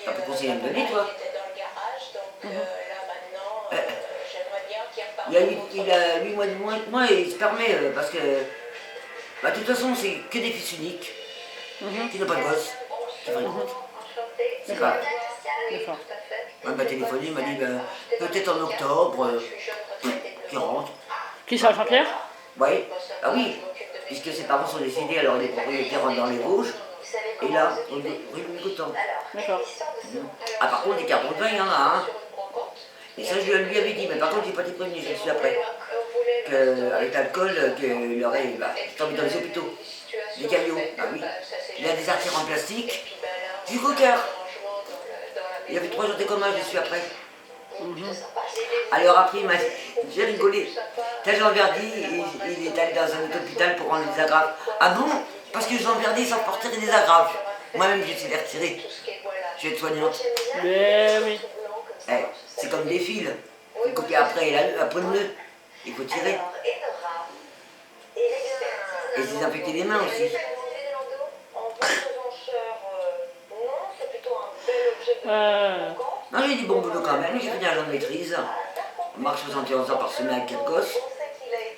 T'as pas conseillé de me donner, toi? Il a 8 mois de moins que moi et il se permet parce que, bah, de toute façon, c'est que des fils uniques qui n'ont pas de gosse, qui fréquentent. C'est pas. D'accord. On m'a téléphoné, il m'a dit peut-être en octobre, qui rentre. Qui ça, Jean-Pierre? Oui, ah oui, puisque ses parents sont décédés, alors les propriétaires rentrent dans les Vosges. Et là, rue Louis Coutan. D'accord. Ah, par contre, des cartons de vin, il y en a, hein. Et ça, je lui avais dit, mais par contre, j'ai pas été prévenu, je suis après. Avec l'alcool, qu'il aurait tombé dans les hôpitaux. Des cailloux, ah oui. Il a des artères en plastique, jusqu'au cœur. Il y avait 3 jours de coma, je suis après. Alors après, j'ai rigolé. T'as Jean Verdi, il est allé dans un autre hôpital pour rendre des agrafes. Ah bon? Parce que Jean Verdi, il s'en portait des agrafes. Moi-même, j'ai essayé de les retirer. Je vais être soignante. Mais oui. Eh, c'est comme des fils. Il faut couper après le nœud. Il faut tirer. Et désinfecter les mains aussi. Non, j'ai du bon boulot quand même. J'ai fait un agent de maîtrise. On marche 71 heures par semaine avec 4 gosses.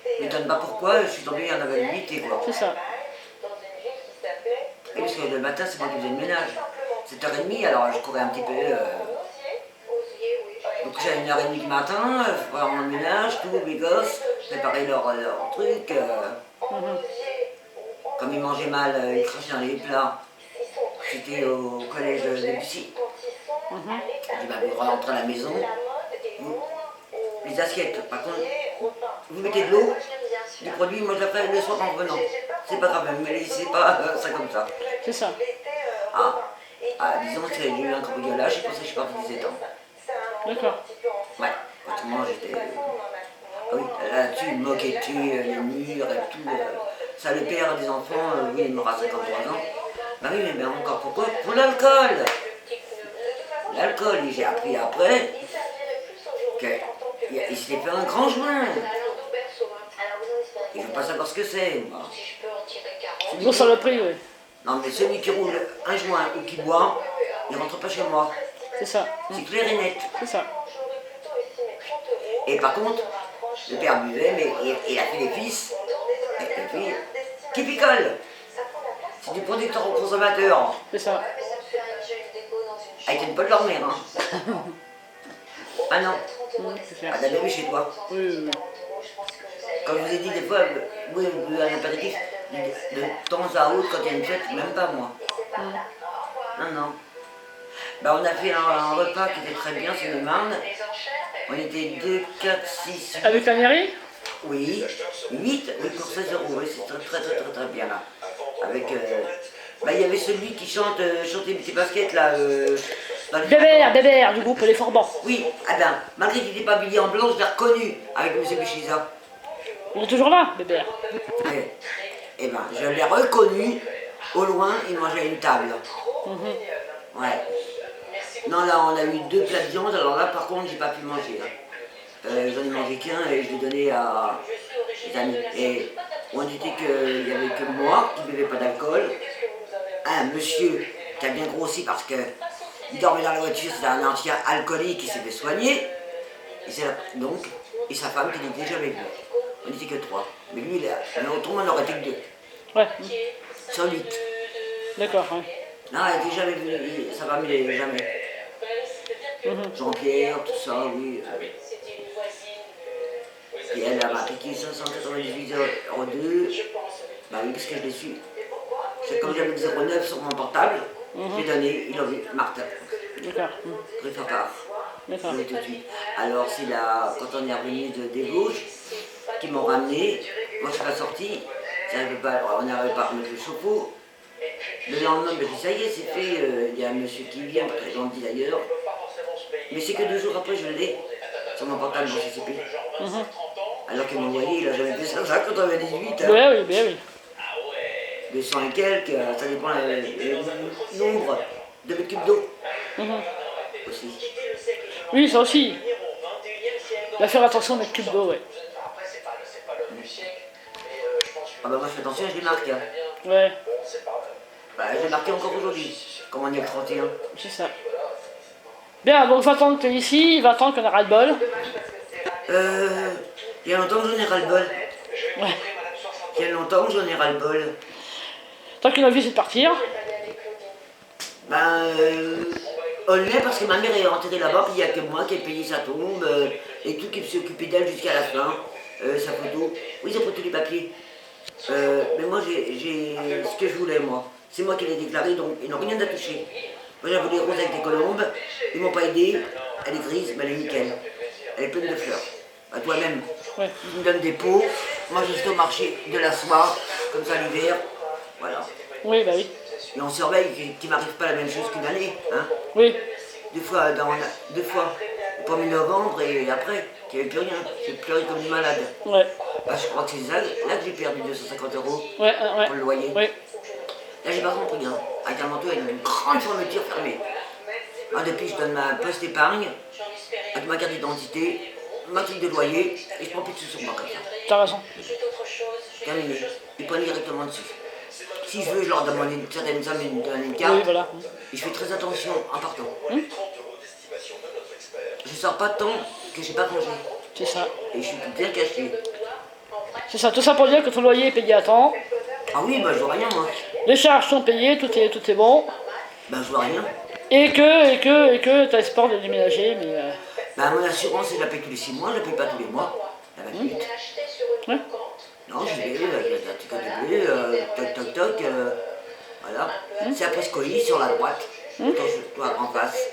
Je ne m'étonne pas pourquoi, je suis tombé en invalidité, quoi. C'est ça. Et parce que le matin, c'est moi qui faisais le ménage. 7h30, alors je courais un petit peu. Donc j'avais 1h30 du matin, je ferais mon ménage, tous mes gosses, préparer leur truc. Comme ils mangeaient mal, ils crachaient dans les plats. J'étais au collège de Bussy. Je dis, bah, vous rentrez à la maison. Les assiettes, par contre, vous mettez de l'eau, du produit, moi je la ferai le soir en revenant. C'est pas grave, mais laissez pas ça comme ça. C'est ça. Disons que j'ai eu un cambriolage, c'est pour ça que je suis partie 17 ans. D'accord. Ouais, autrement j'étais. Ah oui, là-dessus, il me moquait dessus, les murs et tout. Ça, le père des enfants, oui, il m'aura 53 ans. Bah oui, mais encore pourquoi? Pour l'alcool! L'alcool, j'ai appris après qu'il s'était fait un grand joint. Et je ne veux pas savoir ce que c'est, moi. C'est une grosse saloperie, oui. Non, mais celui qui roule un joint ou qui boit, il ne rentre pas chez moi. C'est ça. C'est clair et net. C'est ça. Et par contre, le père buvait, mais il a fait des fils et filles qui picolent. C'est du producteur au consommateur. C'est ça. Avec une pote de leur mère, hein. Ah non. C'est clair. Ah, t'as bien vu chez toi. Oui, oui, oui. Comme je vous ai dit des fois, oui, vous buvez un apéritif de temps à autre quand il y a une fête, même pas moi. Non, non. Bah, on a fait un repas qui était très bien sur le Marne. On était 2, 4, 6, 8. Avec la mairie? Oui, 8, oui, pour 16 euros. Oui, c'est très bien là. Avec. Bah, il y avait celui qui chantait tes baskets là. Bébert, du groupe Les Forbans. Oui, ah ben, malgré qu'il n'était pas habillé en blanc, je l'ai reconnu avec M. Bichiza. Il est toujours là, Bébert. Eh ben, je l'ai reconnu, au loin, il mangeait à une table. Ouais. Non, là, on a eu 2 plats de viande, alors là, par contre, j'ai pas pu manger. J'en ai mangé qu'un et je l'ai donné à mes amis. Et on disait qu'il n'y avait que moi qui ne buvais pas d'alcool. Un monsieur qui a bien grossi parce que il dormait dans la voiture, c'était un ancien alcoolique qui s'est fait soigner. Et c'est donc, et sa femme qui n'était jamais venue. On n'était que 3. Mais lui, mais autrement, on n'aurait été que 2. Ouais. Sur 8. D'accord, ouais. Non, elle n'était jamais venue, sa femme, il n'était jamais. Jean-Pierre, tout ça, oui. Et elle m'a piqué 598 € 2. Bah oui, parce que je l'ai su. C'est comme j'avais le 09 sur mon portable, j'ai donné, il a vu, Martin. D'accord. Préfère pas. D'accord. Tout de suite. Alors c'est là, quand on est revenu des Vosges, qui m'ont ramené, moi je suis pas sortie, on n'arrivait pas à remettre le chapeau. Le lendemain, je dis ça y est, c'est fait, il y a un monsieur qui vient, très gentil d'ailleurs. Mais c'est que 2 jours après, je l'ai sur mon portable dans CCP. Alors qu'il m'a envoyé, il a jamais fait ça, 98. Ben oui, ben oui. 200 et quelques, ça dépend le nombre de mètres cubes d'eau. Aussi. Oui, ça aussi. Il va faire attention aux mètres cubes d'eau, ouais. Ah bah moi je fais attention, je les marque. Hein. Ouais, Bah, je l'ai marqué encore aujourd'hui, comme on est le 31. c'est ça. Bien, donc 20 ans que tu es ici, 20 ans qu'on a ras-le-bol. Il y a longtemps que j'en ai ras-le-bol. Ouais. Il y a longtemps que j'en ai ras-le-bol. Tant qu'une envie, c'est de partir. Ben, on l'est parce que ma mère est enterrée là-bas, puis il n'y a que moi qui ai payé sa tombe, et tout qui s'est occupé d'elle jusqu'à la fin. Sa photo. Oui, sa photo, les papiers. Mais moi, j'ai ce que je voulais, moi. C'est moi qui l'ai déclaré, donc ils n'ont rien à toucher. Moi, j'avais des roses avec des colombes, ils m'ont pas aidé. Elle est grise, mais elle est nickel. Elle est pleine de fleurs. À toi-même. Ouais. Ils me donnent des pots. Moi, je suis au marché de la soie, comme ça l'hiver. Voilà. Oui, bah oui. Et on surveille qu'il ne m'arrive pas la même chose qu'une année. Hein. Oui. Deux fois, au 1er novembre et après, il n'y avait plus rien. J'ai pleuré comme une malade. Ouais. Bah, je crois que c'est là que j'ai perdu 250 euros Ouais, ouais. pour le loyer. Ouais. Là, j'ai pas compris. Hein. Avec un manteau, il y a une grande fermeture fermée. Ah, depuis, je donne ma poste épargne, avec ma carte d'identité, ma truc de loyer, et je prends plus de sous sur moi comme ça. T'as raison. Terminé. Ils prennent directement dessus. Si je veux, je leur demande une certaine somme, ils me donnent une carte. Oui, voilà. Et je fais très attention en partant. Je sors pas tant que j'ai pas congé. C'est ça. Et je suis bien caché. C'est ça. Tout ça pour dire que ton loyer est payé à temps. Ah oui, bah je vois rien moi. Les charges sont payées, tout est bon. Bah je vois rien. Et que t'as espoir de déménager, mais... Bah mon assurance, je la paye tous les 6 mois, je la paye pas tous les mois. La 28. Ouais. Non, j'y vais, avec la petite carte bleue, toc toc toc, voilà. C'est après Scoï, sur la droite, toi en face.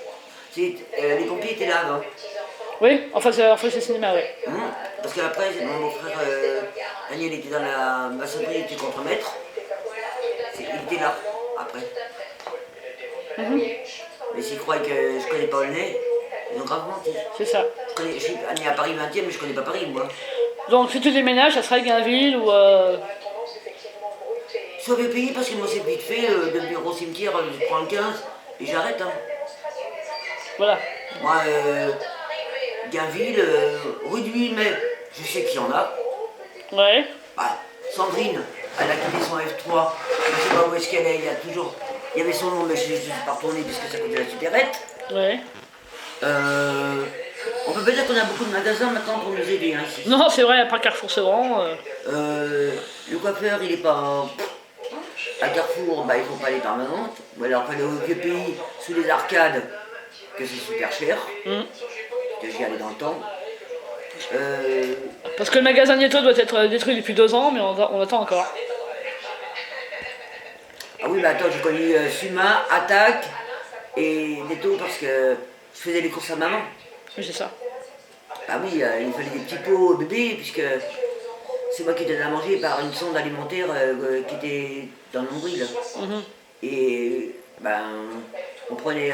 Les pompiers étaient là avant. Oui, enfin c'est cinéma, oui. Parce qu'après, mon frère Daniel était dans la maçonnerie, il était contremaître. Il était là, après. Mais s'ils croient que je connais pas le nez, ils ont grave menti. C'est ça. Je suis né à Paris 20e, mais je connais pas Paris, moi. Donc si tu déménages, ça sera Gainville ou... Je suis pays parce que moi c'est vite fait, de venir au cimetière, je prends le 15 et j'arrête. Hein. Voilà. Moi, Gainville, rue du 8 mai, je sais qu'il y en a. Ouais. Bah, Sandrine, elle a quitté son F3, je ne sais pas où est-ce qu'elle est, il y avait son nom, mais je ne suis pas retourné puisque ça coûtait la supérette. Ouais. On peut pas dire qu'on a beaucoup de magasins maintenant pour nous aider hein, ici. Non, c'est vrai, à part Carrefour Sevran. Le coiffeur, il est pas... À Carrefour, bah, ils font pas les permanentes. Ou alors, aller au vieux pays, sous les arcades, que c'est super cher. Que j'y allais dans le temps. Parce que le magasin Nieto doit être détruit depuis 2 ans, mais on attend encore. Ah oui, bah attends, j'ai connu Suma, Attaque et Netto parce que je faisais les courses à maman. Oui, c'est ça. Ah oui, il me fallait des petits pots bébés, puisque c'est moi qui donnais à manger par une sonde alimentaire qui était dans le nombril. Et ben, on prenait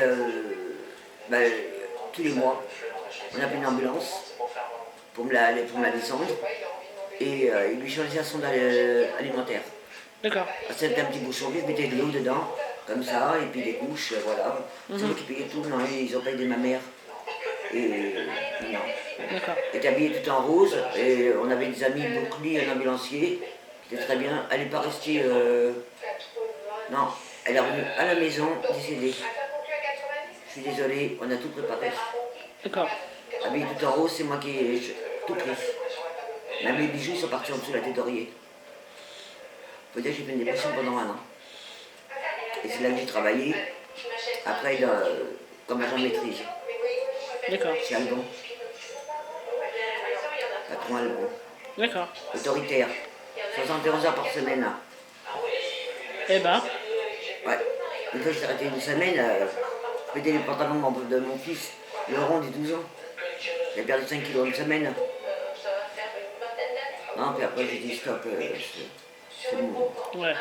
tous les mois, on appelait une ambulance pour me la descendre et il lui changeait la sonde alimentaire. D'accord. C'était un petit bouchon, je mettais de l'eau dedans, comme ça, et puis des couches, voilà. C'est moi qui payais tout, non, ils ont payé de ma mère. Et non. D'accord. Elle était habillée tout en rose, et on avait des amis, Boucli, un ambulancier, qui était très bien. Elle n'est pas restée. Non, elle est revenue à la maison, décédée. Je suis désolée, on a tout préparé. D'accord. Habillée tout en rose, c'est moi qui ai tout pris. Même les bijoux, ils sont partis en dessous de la tête d'oreiller. Faut dire que j'ai fait une dépression pendant 1 an. Et c'est là que j'ai travaillé. Après, comme agent de maîtrise. D'accord. Chez Algon. Patron Algon. D'accord. Autoritaire. 71 heures par semaine. Eh ben. Ouais. Une fois, j'ai arrêté une semaine, je mettais les pantalons de mon fils, le rond des 12 ans. Il a perdu 5 kilos en une semaine. Non, puis après, j'ai dit stop, c'est bon. Ouais.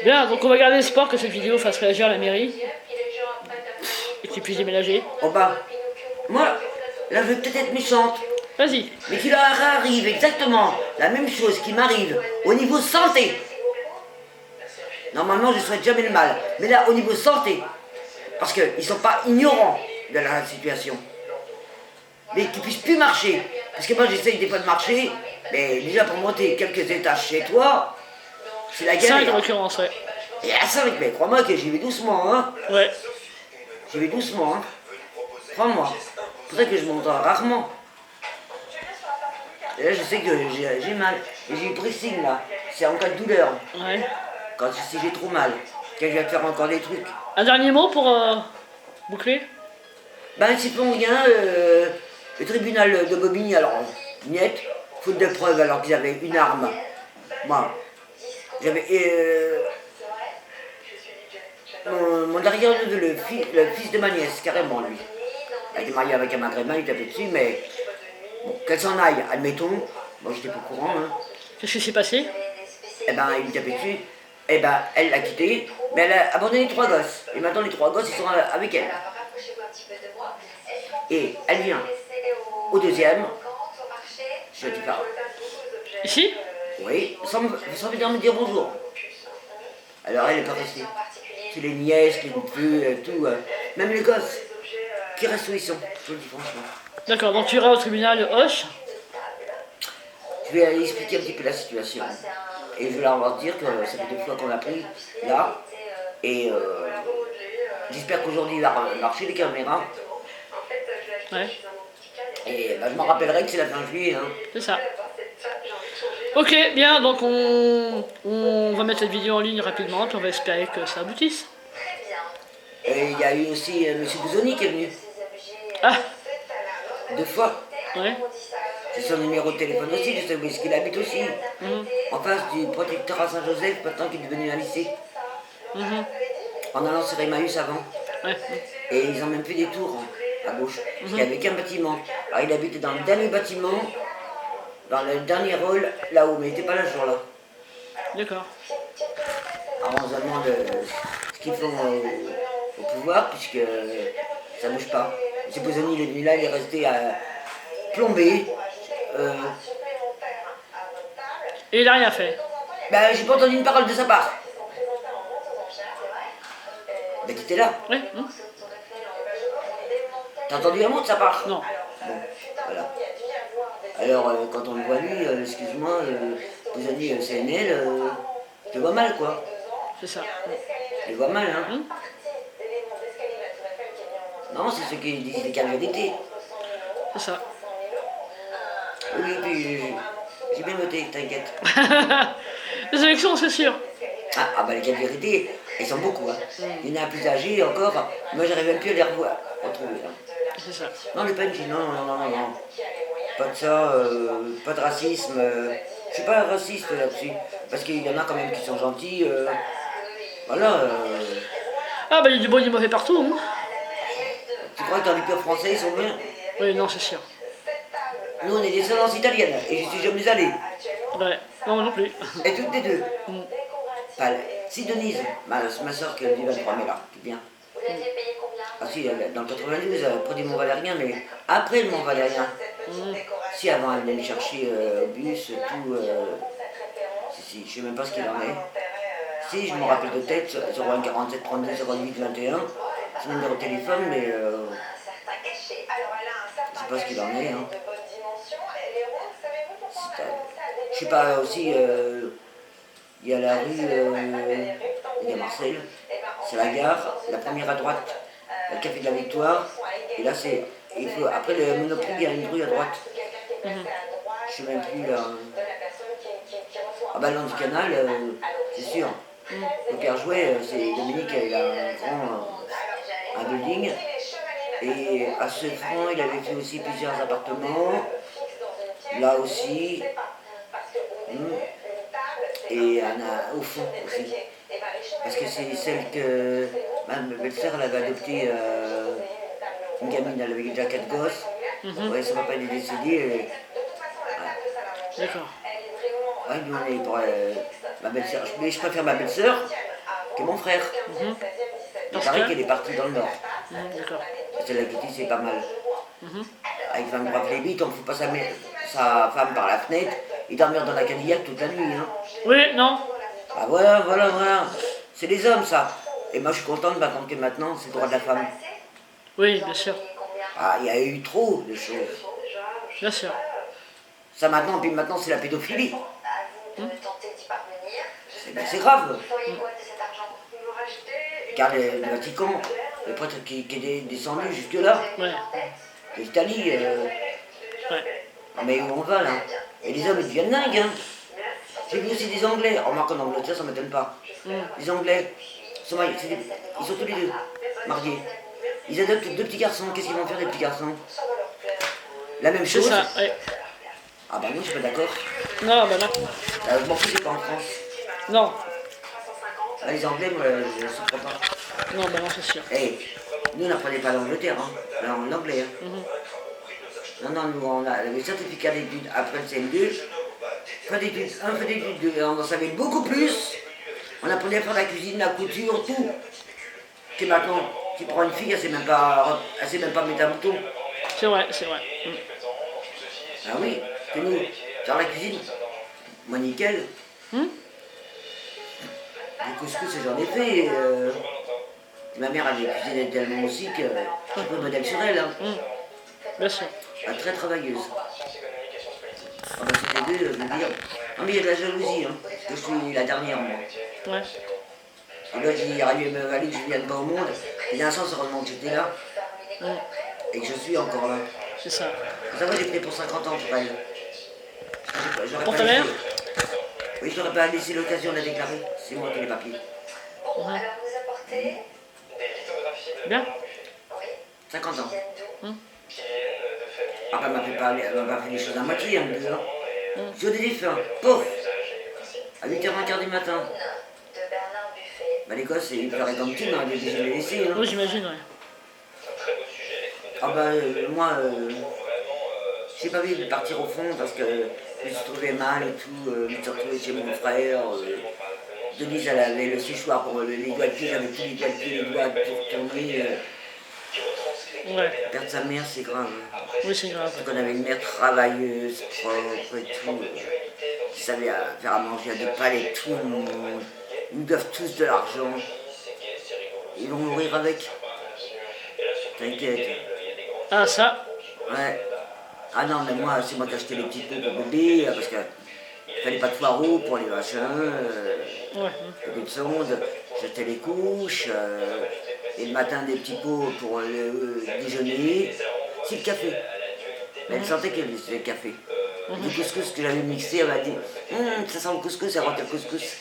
Bien, donc on va garder espoir que cette vidéo fasse réagir la mairie. Et qu'ils puissent déménager. Oh bah, moi, là, je vais peut-être être méchante. Vas-y. Mais qu'il leur arrive exactement la même chose qui m'arrive au niveau santé. Normalement, je ne souhaite jamais le mal. Mais là, au niveau santé, parce qu'ils ne sont pas ignorants de la situation. Mais qu'ils ne puissent plus marcher. Parce que moi, j'essaye des fois de marcher, mais déjà pour monter quelques étages chez toi, c'est la galère. 5 en l'occurrence, ouais. Et à 5, mais crois-moi que j'y vais doucement, hein. Ouais. J'y vais doucement, hein. Crois-moi. C'est pour ça que je m'entends rarement. Et là, je sais que j'ai mal. Et j'ai pris signe là. C'est en cas de douleur. Ouais. Si j'ai trop mal. Quand je vais te faire encore des trucs. Un dernier mot pour boucler? Ben, c'est pour rien. Le tribunal de Bobigny, alors, niet, faute de preuve, alors qu'ils avaient une arme. Moi, j'avais. Mon arrière-neveu, le fils de ma nièce, carrément, lui. Il était marié avec un maghrébin, il tapait dessus, mais. Bon, qu'elle s'en aille, admettons. Moi, j'étais pas au courant, hein. Qu'est-ce qui s'est passé? Eh ben, il me tapait dessus. Eh ben, elle l'a quitté, mais elle a abandonné 3 gosses. Et maintenant, les 3 gosses, ils sont avec elle. Et elle vient au deuxième. Je dis pas. Ici? Oui, sans venir me dire bonjour. Alors, elle n'est pas restée. C'est les nièces, les neveux, tout. Même les gosses qui restent où ils sont. Je le dis franchement. D'accord, donc tu iras au tribunal de Hoche. Je vais aller expliquer un petit peu la situation. Et je vais leur dire que ça fait 2 fois qu'on l'a pris là. Et j'espère qu'aujourd'hui il va marcher les caméras. Ouais, Et ben, je m'en rappellerai que c'est la fin juillet. Hein. c'est ça. Ok, bien, donc on va mettre cette vidéo en ligne rapidement, puis on va espérer que ça aboutisse. Et il y a eu aussi M. Bouzoni qui est venu. Ah, 2 fois. ouais. C'est son numéro de téléphone aussi, je sais où est-ce qu'il habite aussi. En face du protectorat Saint-Joseph, maintenant qu'il est devenu un lycée. En allant sur Emmaüs avant. Ouais. Et ils ont même fait des tours à gauche. Parce qu'il n'y avait qu'un bâtiment. Alors il habitait dans le dernier bâtiment, dans le dernier hall, là-haut, mais il n'était pas là ce jour-là. D'accord. Alors on se demande ce qu'ils font au pouvoir, puisque ça ne bouge pas. M. Bouzoni, il est venu là, il est resté plombé. Et il a rien fait. Ben, j'ai pas entendu une parole de sa part. Ben, t'étais là. Oui. T'as entendu un mot de sa part? Non. Bon, voilà. Alors, quand on le voit lui, excuse-moi, vous avez dit CNL, je le vois mal, quoi. C'est ça. Je le vois mal, hein. Non, c'est ceux qui disent les cas de vérité. C'est ça. Oui, puis j'ai bien noté, t'inquiète. Les élections, c'est sûr. Ah bah les cas de vérité, ils sont beaucoup, hein. Il y en a un plus âgé encore, moi j'arrive même plus à les retrouver. Hein. C'est ça. Non, les PNJ, non. Pas de ça, pas de racisme. Je suis pas raciste là-dessus, parce qu'il y en a quand même qui sont gentils. Voilà. Ah bah il y a du bon et du mauvais partout. Hein. Tu crois que dans les peurs français, ils sont bien? Oui, non, c'est sûr. Nous, on est des descendants italiennes, et j'y suis jamais allé. Ouais, non, moi non plus. Et toutes les deux. Si Denise, ma soeur qui est du 23 mai là, tu viens. Ah si, dans le 92, près du Mont-Valérien, mais après le Mont-Valérien. Si, avant, elle venait me chercher au bus, tout. Si, je sais même pas ce qu'il en est. Si, je me rappelle de tête, 01 47 32 08 21, c'est mon numéro de téléphone, mais je sais pas ce qu'il en est. Hein. Je sais pas aussi, il y a la rue, il y a Marseille, c'est la gare, la première à droite, le café de la Victoire, et là c'est, après le Monoprix, il y a une rue à droite. Je sais même plus là. Ah bah long du canal, c'est sûr. Le Père Jouet, c'est Dominique, il a un building. Et à Sevran, il avait fait aussi plusieurs appartements. Là aussi. Et au fond aussi. Parce que c'est celle que ma belle-sœur avait adopté une gamine, elle avait déjà 4 gosses. Ouais, son papa est décédé. D'accord. Ouais, nous on est pour ma belle-sœur. Mais je préfère ma belle-sœur que mon frère. Il paraît qu'elle est partie dans le nord. D'accord. C'est la Kitty, c'est pas mal. Avec 23 plébites, on ne fout pas sa femme par la fenêtre et dormir dans la Cadillac toute la nuit. Hein. Oui, non. Ah voilà. C'est les hommes, ça. Et moi, je suis contente que maintenant, c'est le droit de la femme. Oui, bien sûr. Ah, il y a eu trop de choses. Bien sûr. Ça maintenant, puis maintenant, c'est la pédophilie. C'est grave. Car le Vatican, le prêtre qui est descendu jusque là, Ouais. l'Italie, Ouais. mais où on va là? Et les hommes ils deviennent dingues, hein. J'ai vu aussi des Anglais, remarque en Angleterre ça m'étonne pas. Les Anglais, ils sont tous les deux mariés. Ils adoptent deux petits garçons, qu'est-ce qu'ils vont faire les petits garçons? La même C'est chose. ça, ouais. Ah bah moi je suis pas d'accord. Non, bah non. Je m'en fous, c'est pas en France. Non. Là, les Anglais, moi, je ne comprends pas. Non, bah non, c'est sûr. Hey, nous, on n'apprenait pas l'Angleterre, hein. L'anglais. Hein. Non, non, nous, on a le certificat d'études après le CM2. Fin d'études 1, fin d'études 2. On en savait beaucoup plus. On apprenait à faire la cuisine, la couture, tout. Que maintenant, tu prends une fille, elle sait même pas mettre un bouton. C'est vrai, c'est vrai. Ah oui, que nous, faire la cuisine, moi nickel. Du couscous, j'en ai fait. Ma mère avait cuisiné tellement aussi que je suis un peu modèle sur elle. Hein. Bien sûr. Elle est très travailleuse. Ah bah c'était deux, je veux dire. Non mais il y a de la jalousie, hein, parce que je suis la dernière moi. Ouais. Et là j'ai arrivé à me valer que je vienne pas au monde. Il y a un sens heureusement que j'étais là. Et que je suis encore là. C'est ça. Ça va, j'ai pris pour 50 ans pour elle. J'aurais Pour pas ta mère? laissé. Oui, je n'aurais pas laissé l'occasion de la déclarer. C'est moi qui ai les papiers. Bien. 50 ans. Ah bah, elle m'a fait les choses à moitié, hein, deux ans. Jour des défunts, pouf, à 8h15 du matin. Bah les gosses, ils pleuraient comme tout, mais on avait obligé de les laisser. Hein. Oui, j'imagine, ouais. Ah bah moi, j'ai pas vu de partir au fond parce que je me suis trouvé mal et tout. Je me suis retrouvé chez mon frère. Denise, elle avait le séchoir pour les doigts de pied, j'avais tous les doigts de pied, les doigts pour tourner. Ouais. Perdre sa mère, c'est grave. Oui, c'est grave. Parce qu'on avait une mère travailleuse, propre et tout, qui savait faire à manger à deux pales et tout. Ils nous doivent tous de l'argent. Ils vont mourir avec. T'inquiète. Ah, ça. Ouais. Ah non, mais moi, c'est moi qui ai acheté les petits pots pour bébé, parce qu'il fallait pas de poireaux pour les machins, Ouais. des sondes, j'achetais les couches, et le matin des petits pots pour le déjeuner. C'est le café. Elle sentait qu'elle c'était le café. Du couscous que j'avais mixé, elle m'a dit ça sent le couscous, ça rentre le couscous.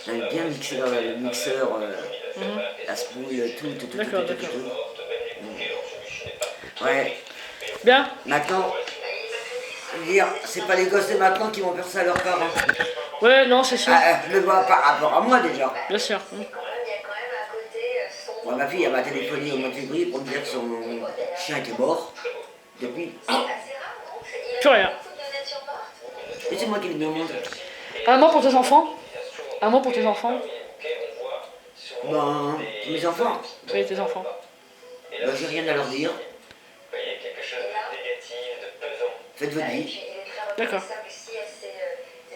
J'avais bien mixé dans le mixeur, la spouille, tout. D'accord. Ouais. Bien. Maintenant, je veux dire, c'est pas les gosses de maintenant qui vont faire ça à leurs parents. Ouais, non, c'est sûr. Je le vois par rapport à moi déjà. Bien sûr. Moi, ma fille, elle m'a téléphoné au mois de février pour me dire que son chien était mort. Depuis. Plus rien. Et c'est moi qui le demande. Un mot pour tes enfants? Un mot pour tes enfants? Ben, mes enfants, Oui, tes enfants. ben, j'ai rien à leur dire. Faites votre vie. D'accord.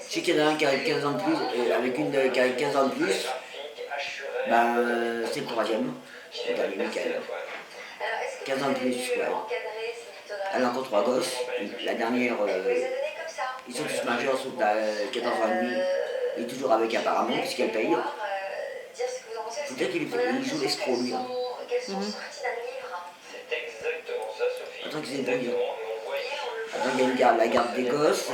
Je sais qu'il y en a un qui a 15 ans de plus, avec une qui a 15 ans de plus. Ben, c'est le troisième. Le dernier, Michael. 15 ans de plus, ouais. Elle a encore 3 gosses. La dernière, ils sont tous majeurs, sauf la 14 ans et demi. Il est toujours avec apparemment, puisqu'elle paye. Faut dire qu'il joue l'escroc, lui. Hein. Attends qu'ils aient brouillé. Attends, il y a la garde des gosses.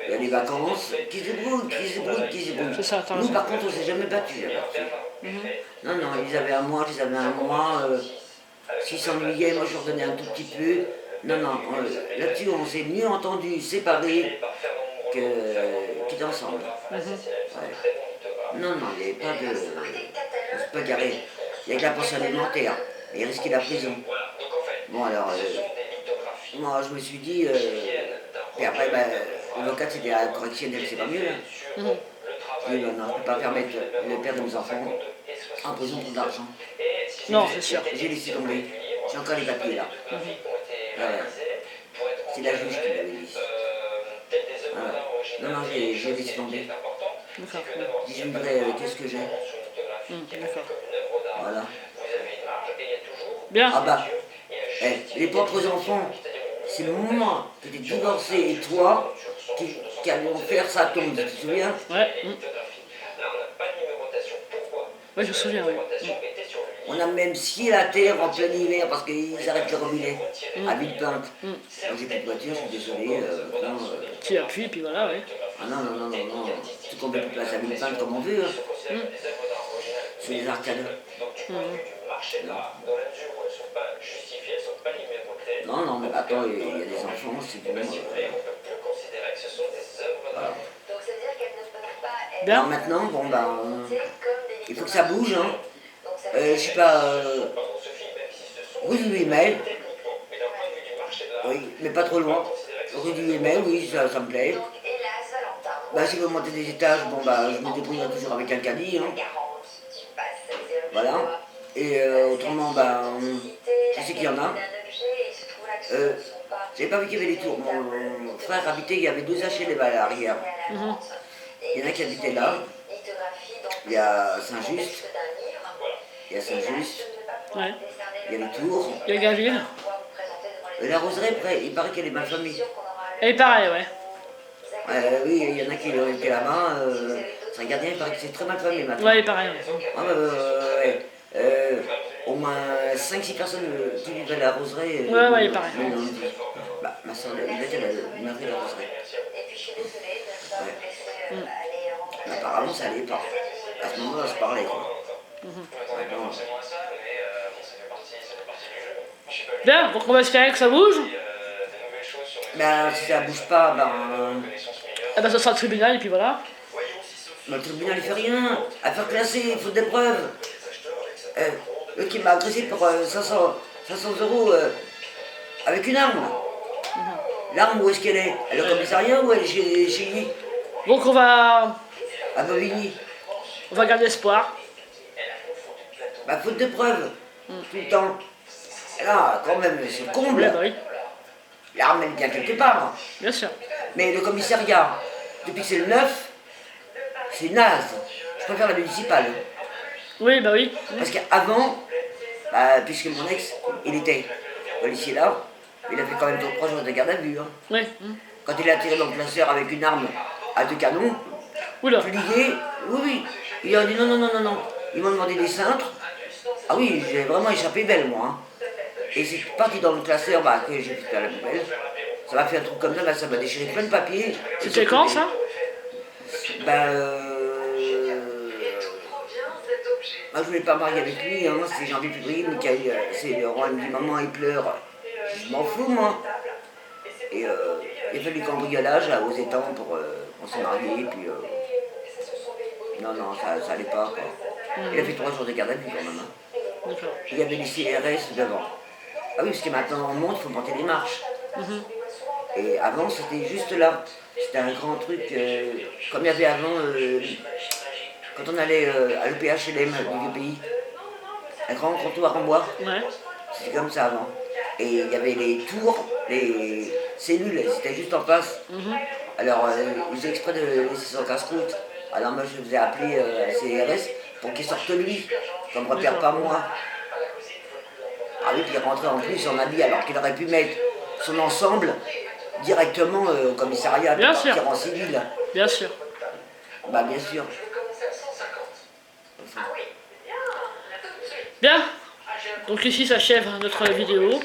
Il y a les vacances. Qui se débrouillent. C'est ça, t'as Nous, raison. par contre, on s'est jamais battus. Non, ils avaient un mois, ils avaient un mois. S'ils s'ennuyaient, moi je leur donnais un tout petit peu. Non, là-dessus, on s'est mieux entendus, séparés, qu'étaient ensemble. Ouais. Non, il n'y avait pas de. On s'est pas garé. Il y a que la pension alimentaire. Et risquer la prison. Bon, alors, moi je me suis dit. Et après, l'avocate c'était la correctionnelle, c'est pas mieux. Hein. Je dis, non, je ne peux pas permettre le père de mes enfants en prison pour de l'argent. Non, c'est sûr. J'ai laissé tomber. J'ai encore les papiers là. C'est la juge qui m'avait dit. Non, j'ai laissé tomber. D'accord. Je voudrais qu'est-ce que j'ai. D'accord. Voilà. Bien. Ah bah, les propres enfants, c'est moi qui t'ai divorcé et toi qui allons faire sa tombe, tu te souviens? Ouais. Ouais, je me souviens, oui. On a même scié la terre en plein hiver parce qu'ils arrêtent le robinet à Villepinte. Mm. Moi j'ai plus de voiture, je suis désolé. Non, Tu appuies, puis voilà, oui. ah non, non, non, non, non. C'est qu'on met plus place à Villepinte comme on veut. Hein. C'est les arcades. Non. Non, non, mais attends, il y a des enfants, c'est bon. Voilà. Bien. Alors maintenant, bon ben, il faut que ça bouge, hein. Je sais pas, rue du 8 mai, oui, mais pas trop loin. Rue du 8 mai, oui, ça me plaît. Bah, si vous montez des étages, bon bah, je me débrouillerai toujours avec un caddie, hein. Voilà. Et autrement, bah, je sais qu'il y en a. J'avais pas vu qu'il y avait des tours. Mon frère habitait, il y avait 2 HLM à l'arrière. Il y en a qui habitaient là. Il y a Saint-Just. Il y a Saint-Just. Ouais. Il y a les tours. Il y a Gaville. La roseraie, il paraît qu'elle est mal famille. Et pareil, ouais. Oui, il y en a qui étaient là-bas. C'est un gardien, il paraît que c'est très mal famille maintenant. Ouais, et pareil, ouais. Ah, ouais. Au moins 5-6 personnes qui vivent à la roseraie. Ouais, il paraît. Bah, ma soeur, elle a marié la roseraie. Ouais. Mais apparemment, ça allait pas. À ce moment-là, on se parlait. Maintenant, Bien, donc on va espérer que ça bouge. ben, si ça bouge pas, ben, Ah bah ça sera le tribunal, et puis voilà. le tribunal il fait rien. Affaire classée, il faut des preuves. Le qui m'a agressé pour 500 euros avec une arme. L'arme, où est-ce qu'elle est? Elle est au commissariat ou elle est chez lui? Donc on va À Bobigny. garder espoir. Bah, faute de preuves. Tout le temps. Et là, quand même, c'est le comble. Ouais, bah oui, L'arme, elle vient quelque part. bien sûr. Mais le commissariat, depuis que c'est le 9, c'est naze. Je préfère la municipale. Oui, bah oui. Parce qu'avant, bah, puisque mon ex, il était policier là, il a fait quand même 3 jours de garde à vue. Hein. Oui. Quand il a tiré dans le classeur avec une arme à 2 canons, Oula. plié, oui. Il a dit non, non, non, non, non. Ils m'ont demandé des cintres. Ah oui, j'ai vraiment échappé belle, moi. Hein. Et c'est parti dans le classeur bah, que j'ai fait à la poubelle. Ça m'a fait un truc comme ça, bah, ça m'a déchiré plein de papiers. C'était quand ça? Bah, moi je voulais pas marier avec lui, hein. C'est janvier, février, Michael, c'est le roi, il me dit maman il pleure. Je m'en fous moi. Et il a fallu cambriolage aux étangs pour on s'est mariés, puis non, non, ça allait pas quoi. Il a fait 3 jours de garde à vue quand même. Hein. D'accord. Il y avait des CRS devant. Ah oui, parce que maintenant on monte, il faut monter les marches. Et avant c'était juste là. C'était un grand truc, comme il y avait avant, quand on allait à l'EPHLM du vieux pays. Un grand comptoir en bois. Ouais. C'était comme ça avant. Et il y avait les tours, les cellules, c'était juste en face. Alors, ils faisaient exprès de laisser son casse-croûte. Alors moi, je faisais appeler à CRS pour qu'il sorte lui, qu'on ne me repère pas moi. Ah oui, puis il rentrait en plus en habit alors qu'il aurait pu mettre son ensemble directement au commissariat, Bien puis sûr. partir en civil. Bien sûr. Bah bien sûr. Bien. Donc ici s'achève notre vidéo.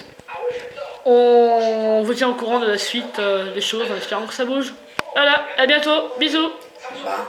On vous tient au courant de la suite des choses en espérant que ça bouge. Voilà, à bientôt. Bisous. Bah.